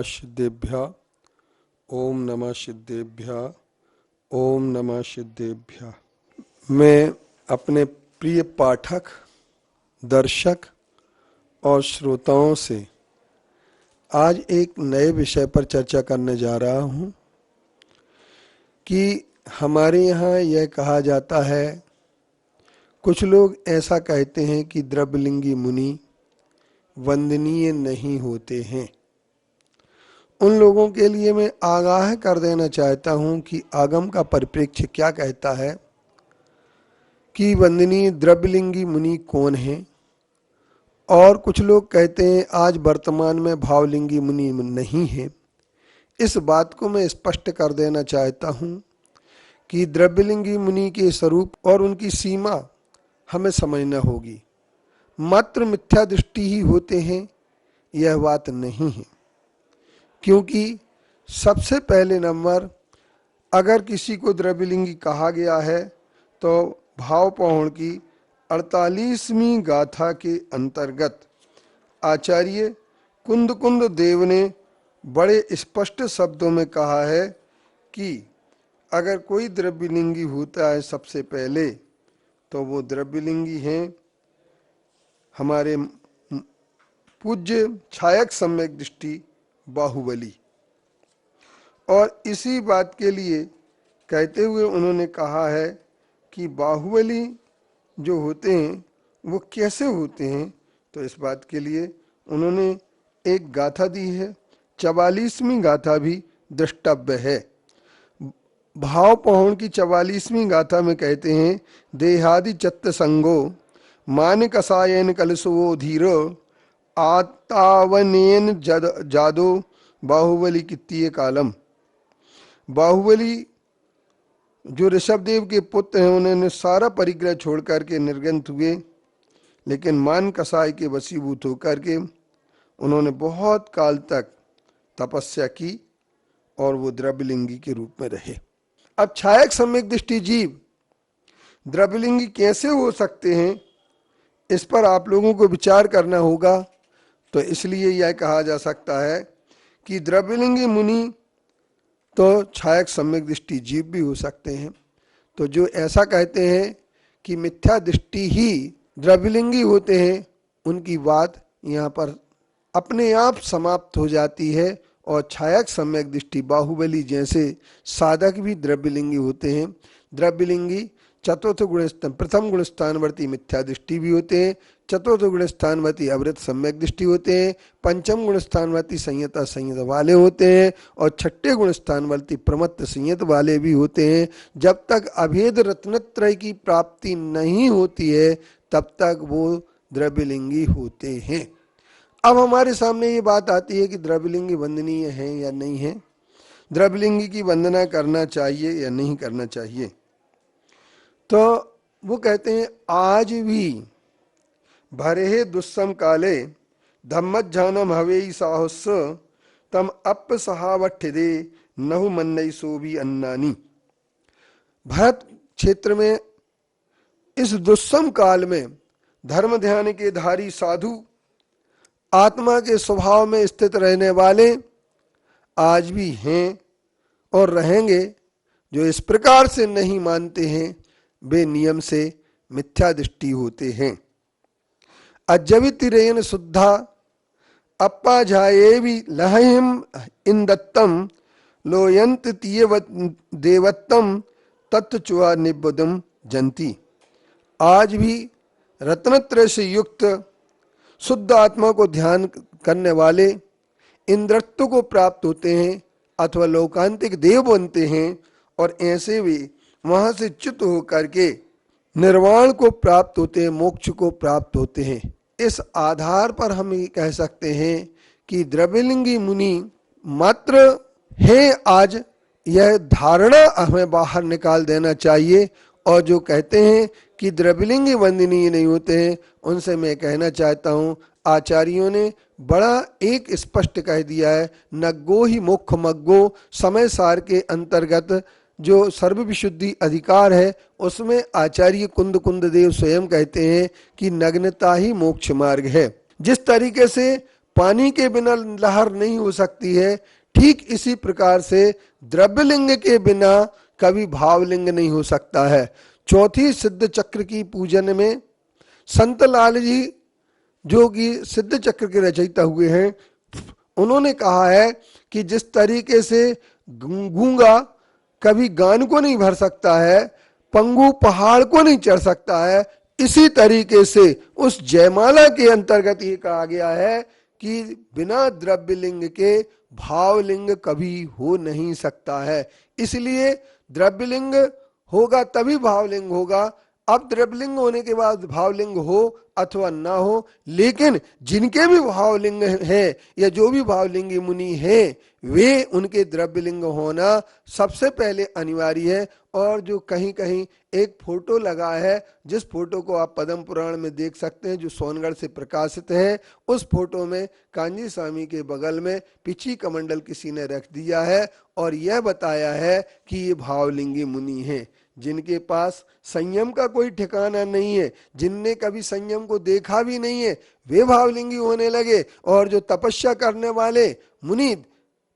सिद्धेभ्यः। ओम नमः सिद्धेभ्यः। ओम नमः सिद्धेभ्यः। मैं अपने प्रिय पाठक, दर्शक और श्रोताओं से आज एक नए विषय पर चर्चा करने जा रहा हूं कि हमारे यहाँ यह कहा जाता है, कुछ लोग ऐसा कहते हैं कि द्रव्यलिंगी मुनि वंदनीय नहीं होते हैं। उन लोगों के लिए मैं आगाह कर देना चाहता हूं कि आगम का परिप्रेक्ष्य क्या कहता है कि वंदनीय द्रव्यलिंगी मुनि कौन हैं। और कुछ लोग कहते हैं आज वर्तमान में भावलिंगी मुनि नहीं है। इस बात को मैं स्पष्ट कर देना चाहता हूं कि द्रव्यलिंगी मुनि के स्वरूप और उनकी सीमा हमें समझना होगी। मात्र मिथ्या दृष्टि ही होते हैं यह बात नहीं है, क्योंकि सबसे पहले नंबर अगर किसी को द्रव्यलिंगी कहा गया है तो भाव पौण की 48वीं गाथा के अंतर्गत आचार्य कुंद देव ने बड़े स्पष्ट शब्दों में कहा है कि अगर कोई द्रव्यलिंगी होता है सबसे पहले तो वो द्रव्यलिंगी हैं हमारे पूज्य छायक सम्यक दृष्टि बाहुबली। और इसी बात के लिए कहते हुए उन्होंने कहा है कि बाहुबली जो होते हैं वो कैसे होते हैं, तो इस बात के लिए उन्होंने एक गाथा दी है। 44वीं गाथा भी द्रष्टव्य है। भाव पहुण की 44वीं गाथा में कहते हैं, देहादि चत्त संगो मान कसायन कलसो धीर आतावनेन जादो बाहुबली कित्तीय कालम। बाहुबली जो ऋषभदेव के पुत्र हैं उन्होंने सारा परिग्रह छोड़ करके निर्गंत हुए, लेकिन मान कसाय के वशीभूत होकर के उन्होंने बहुत काल तक तपस्या की और वो द्रव्यलिंगी के रूप में रहे। अब छायक सम्यक दृष्टि जीव द्रव्यलिंगी कैसे हो सकते हैं, इस पर आप लोगों को विचार करना होगा। तो इसलिए यह कहा जा सकता है कि द्रव्यलिंगी मुनि तो छायक सम्यक दृष्टि जीव भी हो सकते हैं। तो जो ऐसा कहते हैं कि मिथ्या दृष्टि ही द्रव्यलिंगी होते हैं, उनकी बात यहाँ पर अपने आप समाप्त हो जाती है। और छायक सम्यक दृष्टि बाहुबली जैसे साधक भी द्रव्यलिंगी होते हैं। द्रव्यलिंगी चतुर्थ गुणस्थान प्रथम गुणस्थानवर्ती मिथ्या दृष्टि भी होते हैं, चतुर्थ गुणस्थानवर्ती अवृत सम्यक दृष्टि होते हैं, पंचम गुणस्थानवर्ती संयता संयत वाले होते हैं और छठे गुणस्थानवर्ती प्रमत्त संयत वाले भी होते हैं। जब तक अभेद रत्नत्रय की प्राप्ति नहीं होती है तब तक वो द्रव्यलिंगी होते हैं। अब हमारे सामने ये बात आती है कि द्रव्यलिंगी वंदनीय है या नहीं है, द्रव्यलिंगी की वंदना करना चाहिए या नहीं करना चाहिए। तो वो कहते हैं आज भी भरे दुस्सम काले धम्मज्जानम हवेई साहस तम अप सहावठिदे नहु मन्नई सोभी अन्नानी। भरत क्षेत्र में इस दुस्सम काल में धर्म ध्यान के धारी साधु आत्मा के स्वभाव में स्थित रहने वाले आज भी हैं और रहेंगे। जो इस प्रकार से नहीं मानते हैं वे नियम से मिथ्या दृष्टि होते हैं। अजवितिरेन शुद्धा अप्पा झाएवि लहहिम इंदत्तम लोयंत तीय देवत्तम तत्चुआ निबुदम जंती। आज भी रत्नत्रय से युक्त शुद्ध आत्मा को ध्यान करने वाले इंद्रत्व को प्राप्त होते हैं अथवा लोकांतिक देव बनते हैं और ऐसे भी वहां से च्युत होकर के निर्वाण को प्राप्त होते हैं, मोक्ष को प्राप्त होते हैं। इस आधार पर हम ये कह सकते हैं कि द्रव्यलिंगी मुनि मात्र है आज, यह धारणा हमें बाहर निकाल देना चाहिए। और जो कहते हैं कि द्रव्यलिंगी वंदनीय नहीं होते हैं उनसे मैं कहना चाहता हूँ, आचार्यों ने बड़ा एक स्पष्ट कह दिया है, नग्गो ही मुख मग्गो। समय सार के अंतर्गत जो सर्व विशुद्धि अधिकार है उसमें आचार्य कुंद देव स्वयं कहते हैं कि नग्नता ही मोक्ष मार्ग है। जिस तरीके से पानी के बिना लहर नहीं हो सकती है, ठीक इसी प्रकार से द्रव्यलिंग के बिना कभी भावलिंग नहीं हो सकता है। चौथी सिद्ध चक्र की पूजन में संत लाल जी, जो कि सिद्ध चक्र के रचयिता हुए हैं, उन्होंने कहा है कि जिस तरीके से गूंगा कभी गान को नहीं भर सकता है, पंगु पहाड़ को नहीं चढ़ सकता है, इसी तरीके से उस जयमाला के अंतर्गत ये कहा गया है कि बिना द्रव्यलिंग के भावलिंग कभी हो नहीं सकता है। इसलिए द्रव्यलिंग होगा तभी भावलिंग होगा। अब द्रव्यलिंग होने के बाद भावलिंग हो अथवा ना हो, लेकिन जिनके भी भावलिंग हैं या जो भी भावलिंगी मुनि हैं, वे उनके द्रव्यलिंग होना सबसे पहले अनिवार्य है। और जो कहीं कहीं एक फोटो लगा है, जिस फोटो को आप पद्म पुराण में देख सकते हैं, जो सोनगढ़ से प्रकाशित है, उस फोटो में कांजी स्वामी के बगल में पिछी कमंडल किसी ने रख दिया है और यह बताया है कि ये भावलिंगी मुनि हैं, जिनके पास संयम का कोई ठिकाना नहीं है, जिनने कभी संयम को देखा भी नहीं है, वे भावलिंगी होने लगे। और जो तपस्या करने वाले मुनि,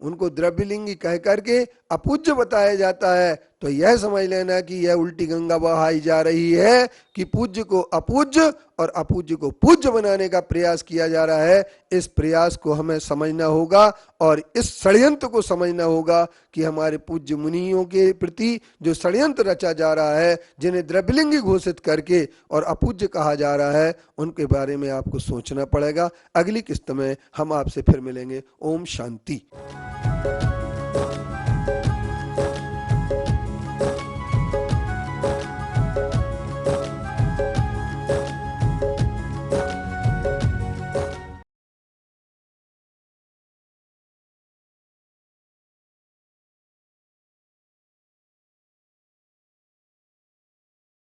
उनको द्रव्यलिंगी कह करके अपूज्य बताया जाता है। तो यह समझ लेना कि यह उल्टी गंगा बहाई जा रही है कि पूज्य को अपूज्य और अपूज्य को पूज्य बनाने का प्रयास किया जा रहा है। इस प्रयास को हमें समझना होगा और इस षड्यंत्र को समझना होगा कि हमारे पूज्य मुनियों के प्रति जो षड्यंत्र रचा जा रहा है, जिन्हें द्रव्यलिंगी घोषित करके और अपूज्य कहा जा रहा है, उनके बारे में आपको सोचना पड़ेगा। अगली किस्त में हम आपसे फिर मिलेंगे। ओम शांति।